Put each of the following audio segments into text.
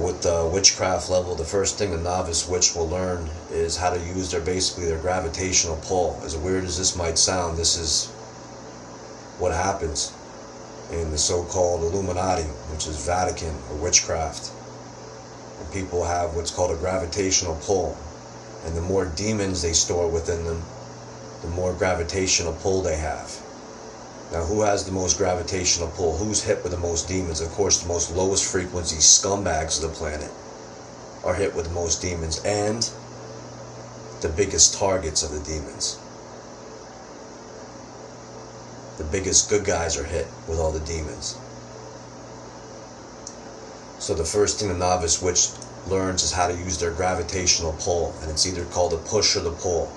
with the witchcraft level, the first thing the novice witch will learn is how to use their gravitational pull. As weird as this might sound, this is what happens in the so-called Illuminati, which is Vatican or witchcraft. And people have what's called a gravitational pull. And the more demons they store within them, the more gravitational pull they have. Now, who has the most gravitational pull? Who's hit with the most demons? Of course, the most lowest frequency scumbags of the planet are hit with the most demons, and the biggest targets of the demons. The biggest good guys are hit with all the demons. So the first thing the novice witch learns is how to use their gravitational pull, and it's either called the push or the pull.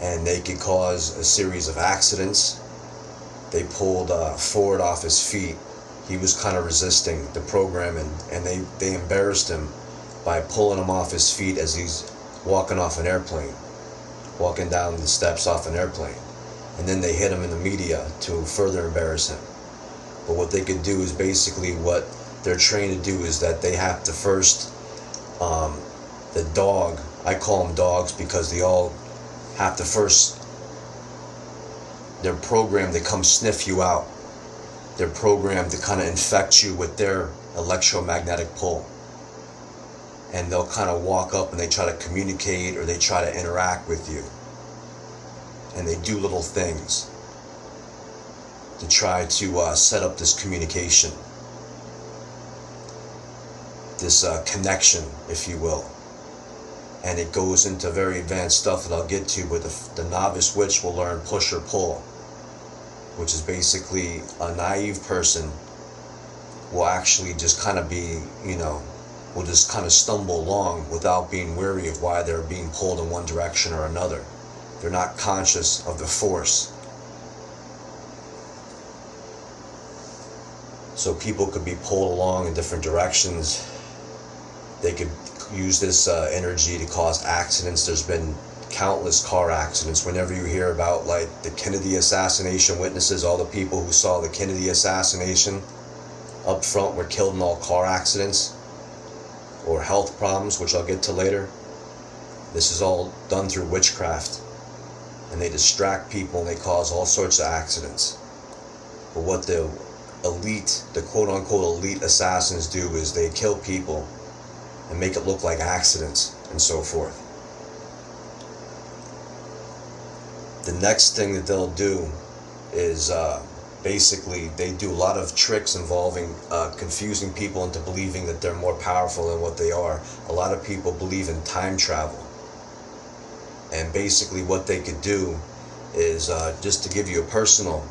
And they could cause a series of accidents. They pulled Ford off his feet. He was kind of resisting the program, and they embarrassed him by pulling him off his feet as he's walking off an airplane, walking down the steps off an airplane. And then they hit him in the media to further embarrass him. But what they could do is basically what they're trained to do is that they have to first, the dog, I call them dogs because they all have to first, they're programmed to come sniff you out. They're programmed to kind of infect you with their electromagnetic pull. And they'll kind of walk up and they try to communicate or they try to interact with you. And they do little things to try to set up this communication, this connection, if you will. And it goes into very advanced stuff that I'll get to, but the novice witch will learn push or pull, which is basically a naive person will actually just kind of be, will just kind of stumble along without being wary of why they're being pulled in one direction or another. They're not conscious of the force. So people could be pulled along in different directions. They could use this energy to cause accidents. There's been countless car accidents. Whenever you hear about like the Kennedy assassination witnesses, all the people who saw the Kennedy assassination up front were killed in all car accidents or health problems, which I'll get to later. This is all done through witchcraft, and they distract people and they cause all sorts of accidents. But what the elite, the quote-unquote elite assassins do is they kill people and make it look like accidents and so forth. The next thing that they'll do is basically they do a lot of tricks involving confusing people into believing that they're more powerful than what they are. A lot of people believe in time travel. And basically what they could do is, just to give you a personal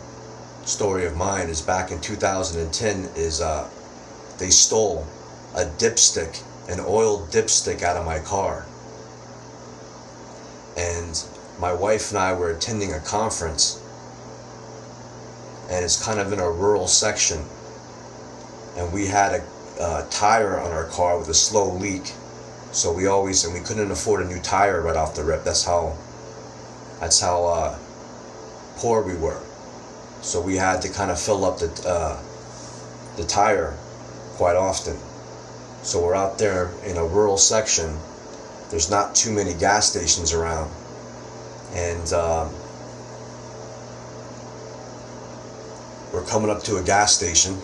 story of mine, is back in 2010 is they stole a dipstick, an oil dipstick out of my car. And my wife and I were attending a conference, and it's kind of in a rural section, and we had a tire on our car with a slow leak. So we couldn't afford a new tire right off the rip. That's how poor we were. So we had to kind of fill up the tire quite often. So we're out there in a rural section. There's not too many gas stations around, and we're coming up to a gas station.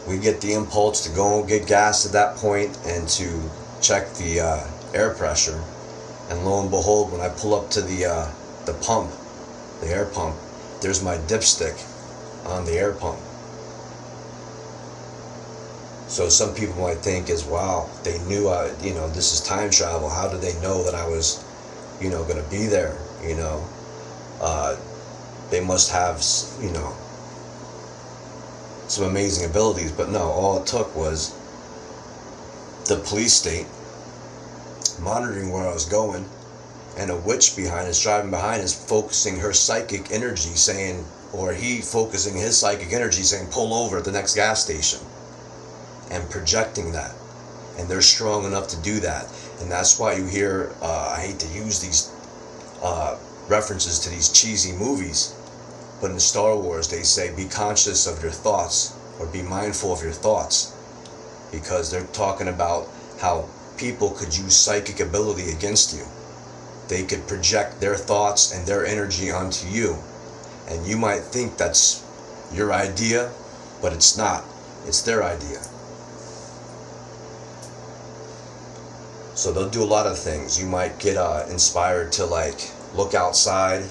We get the impulse to go and get gas at that point and to check the air pressure. And lo and behold, when I pull up to the pump, the air pump, there's my dipstick on the air pump. So some people might think is, wow, they knew this is time travel. How did they know that I was, going to be there? They must have, some amazing abilities. But no, all it took was the police state monitoring where I was going, and a witch driving behind us, focusing her psychic energy saying, or he focusing his psychic energy saying, pull over at the next gas station, and projecting that. And they're strong enough to do that. And that's why you hear, I hate to use these references to these cheesy movies, but in Star Wars they say, be conscious of your thoughts or be mindful of your thoughts, because they're talking about how people could use psychic ability against you. They could project their thoughts and their energy onto you, and you might think that's your idea, but it's not. It's their idea. So they'll do a lot of things. You might get inspired to like look outside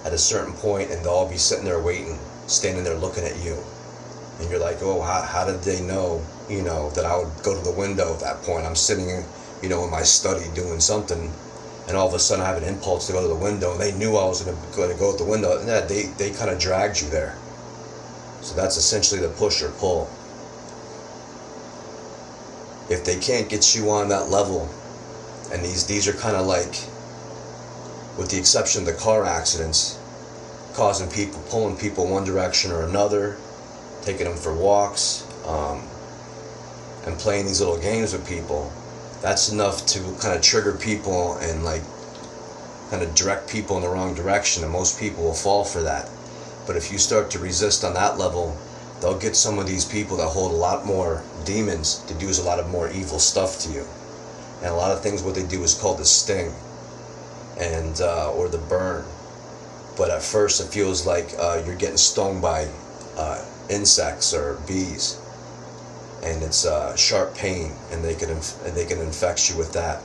at a certain point, and they'll all be sitting there waiting, standing there looking at you, and you're like, oh, how did they know, that I would go to the window at that point? I'm sitting, in my study doing something, and all of a sudden I have an impulse to go to the window, and they knew I was going to go at the window. And they kind of dragged you there. So that's essentially the push or pull. If they can't get you on that level, and these are kind of like, with the exception of the car accidents, pulling people one direction or another, taking them for walks, and playing these little games with people, that's enough to kind of trigger people and like kind of direct people in the wrong direction, and most people will fall for that. But if you start to resist on that level, they'll get some of these people that hold a lot more demons to do a lot of more evil stuff to you. And a lot of things, what they do is called the sting, and or the burn. But at first it feels like you're getting stung by insects or bees, and it's sharp pain, and they can infect you with that.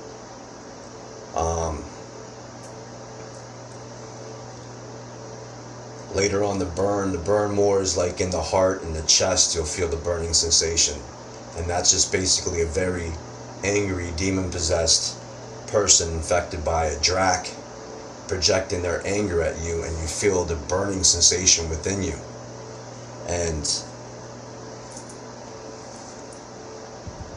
Later on, the burn more is like in the heart and the chest. You'll feel the burning sensation, and that's just basically a very angry, demon-possessed person infected by a drac projecting their anger at you, and you feel the burning sensation within you. And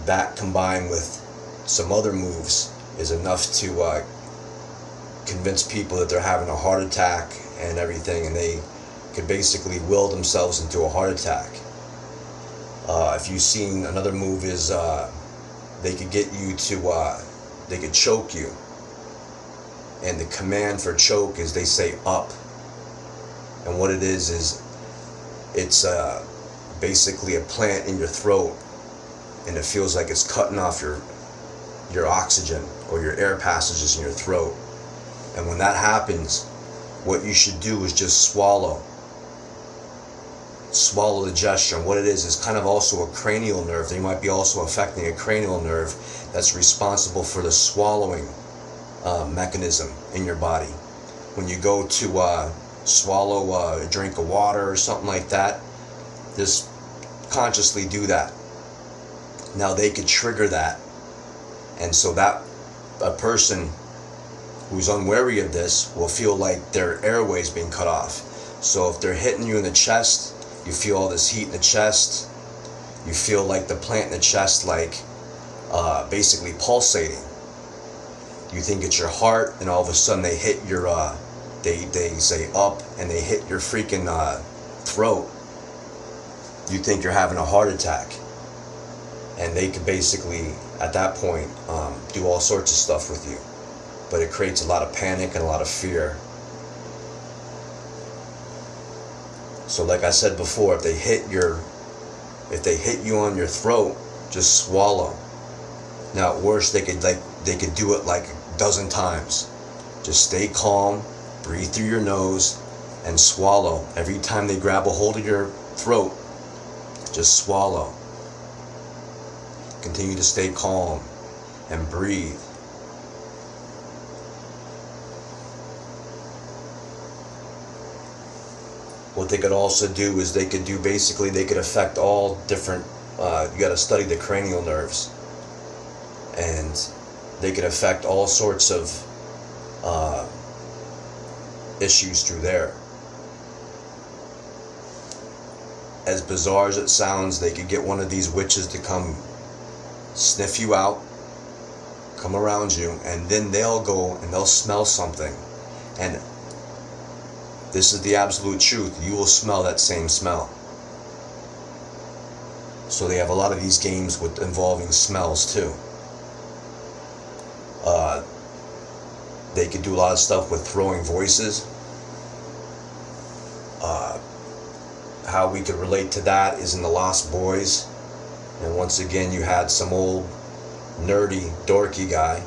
that, combined with some other moves, is enough to convince people that they're having a heart attack and everything, and they could basically will themselves into a heart attack. If you've seen, another move is they could get you to, they could choke you, and the command for choke is they say up, and what it is it's basically a plant in your throat, and it feels like it's cutting off your oxygen or your air passages in your throat. And when that happens, what you should do is just swallow the gesture. And what it is kind of also a cranial nerve. They might be also affecting a cranial nerve that's responsible for the swallowing mechanism in your body. When you go to swallow a drink of water or something like that, just consciously do that. Now they could trigger that, and so that a person who's unwary of this will feel like their airways being cut off. So if they're hitting you in the chest, you feel all this heat in the chest. You feel like the plant in the chest, like basically pulsating. You think it's your heart, and all of a sudden they hit your, they say up, and they hit your freaking throat. You think you're having a heart attack. And they could basically, at that point, do all sorts of stuff with you. But it creates a lot of panic and a lot of fear. So like I said before, if they hit you on your throat, just swallow. Now at worst, they could do it like a dozen times. Just stay calm, breathe through your nose, and swallow. Every time they grab a hold of your throat, just swallow. Continue to stay calm and breathe. What they could also do is they could affect all different, you got to study the cranial nerves, and they could affect all sorts of issues through there. As bizarre as it sounds, they could get one of these witches to come sniff you out, come around you, and then they'll go and they'll smell something, and this is the absolute truth, you will smell that same smell. So they have a lot of these games involving smells too. They could do a lot of stuff with throwing voices, how we could relate to that is in the Lost Boys. And once again, you had some old nerdy, dorky guy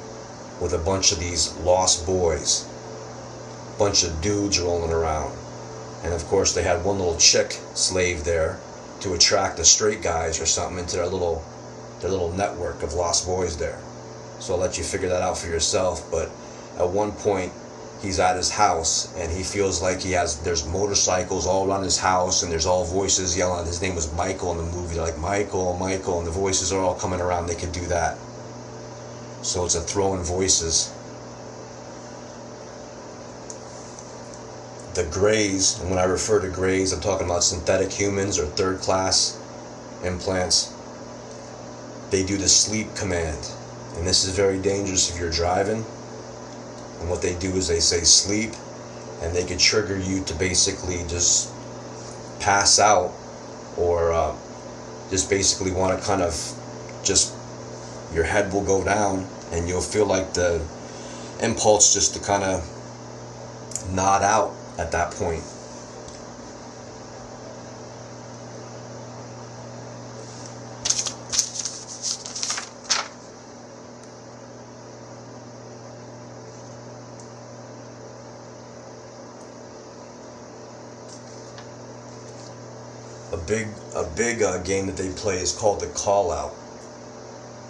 with a bunch of these lost boys, bunch of dudes rolling around. And of course, they had one little chick slave there to attract the straight guys or something into their little network of lost boys there. So I'll let you figure that out for yourself. But at one point, he's at his house and he feels like there's motorcycles all around his house and there's all voices yelling. His name was Michael in the movie. They're like, Michael, Michael, and the voices are all coming around. They could do that. So it's a throwing voices. The Greys, and when I refer to Greys, I'm talking about synthetic humans or third class implants. They do the sleep command. And this is very dangerous if you're driving. And what they do is they say sleep, and they could trigger you to basically just pass out, or just basically want to kind of just, your head will go down and you'll feel like the impulse just to kind of nod out at that point. A big game that they play is called the Callout.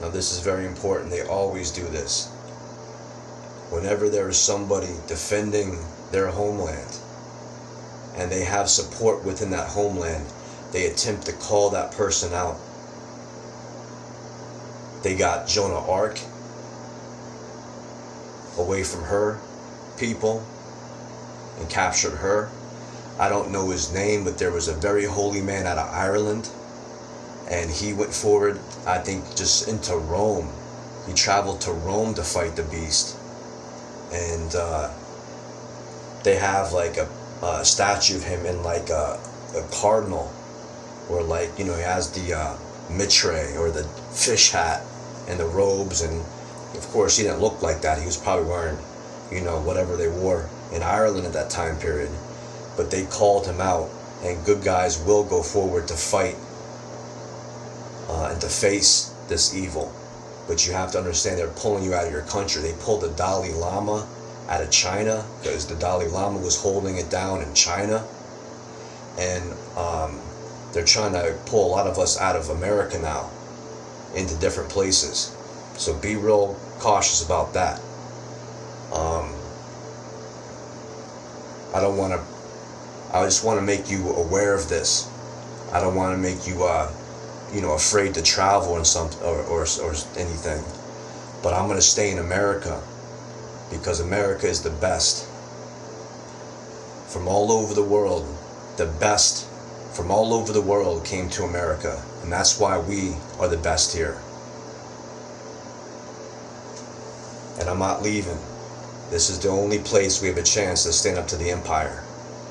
Now this is very important. They always do this. Whenever there is somebody defending their homeland and they have support within that homeland, they attempt to call that person out. They got Joan of Arc away from her people and captured her. I don't know his name, but there was a very holy man out of Ireland, and he went forward, I think, just into Rome. He traveled to Rome to fight the beast. And they have like a statue of him in like a cardinal, or like, you know, he has the mitre or the fish hat and the robes, and of course he didn't look like that. He was probably wearing, you know, whatever they wore in Ireland at that time period. But they called him out, and good guys will go forward to fight and to face this evil. But you have to understand, they're pulling you out of your country. They pulled the Dalai Lama out of China because the Dalai Lama was holding it down in China. And they're trying to pull a lot of us out of America now into different places. So be real cautious about that. I just want to make you aware of this. I don't want to make you, afraid to travel and or anything. But I'm going to stay in America because America is the best. From all over the world, the best from all over the world came to America, and that's why we are the best here. And I'm not leaving. This is the only place we have a chance to stand up to the empire.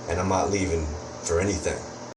And I'm not leaving for anything.